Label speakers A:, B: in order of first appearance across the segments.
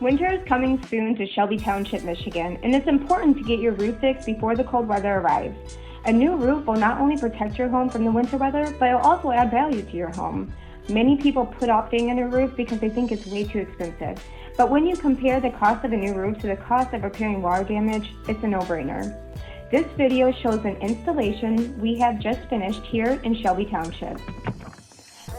A: Winter is coming soon to Shelby Township, Michigan, and it's important to get your roof fixed before the cold weather arrives. A new roof will not only protect your home from the winter weather, but it'll also add value to your home. Many people put off getting a new roof because they think it's way too expensive. But when you compare the cost of a new roof to the cost of repairing water damage, it's a no-brainer. This video shows an installation we have just finished here in Shelby Township.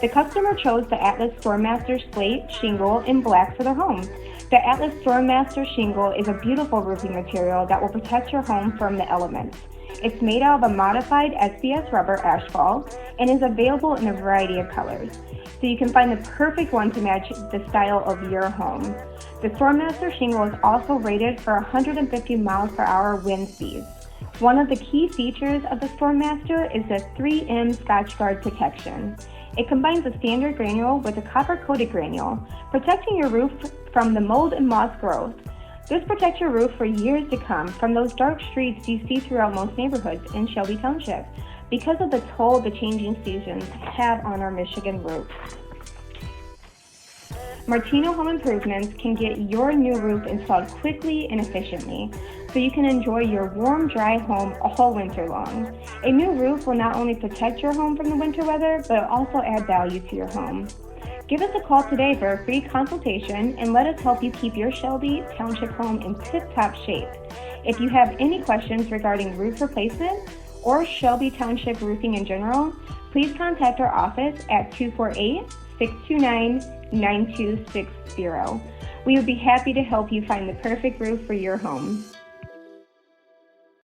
A: The customer chose the Atlas Stormmaster Slate shingle in black for their home. The Atlas Stormmaster shingle is a beautiful roofing material that will protect your home from the elements. It's made out of a modified SBS rubber asphalt and is available in a variety of colors, so you can find the perfect one to match the style of your home. The Stormmaster shingle is also rated for 150 miles per hour wind speeds. One of the key features of the Stormmaster is the 3M Scotchgard protection. It combines a standard granule with a copper-coated granule, protecting your roof from the mold and moss growth. This protects your roof for years to come from those dark streaks you see throughout most neighborhoods in Shelby Township because of the toll the changing seasons have on our Michigan roofs. Martino Home Improvements can get your new roof installed quickly and efficiently, so you can enjoy your warm, dry home all winter long. A new roof will not only protect your home from the winter weather, but also add value to your home. Give us a call today for a free consultation and let us help you keep your Shelby Township home in tip-top shape. If you have any questions regarding roof replacement or Shelby Township roofing in general, please contact our office at 248-629-9260. We would be happy to help you find the perfect roof for your home.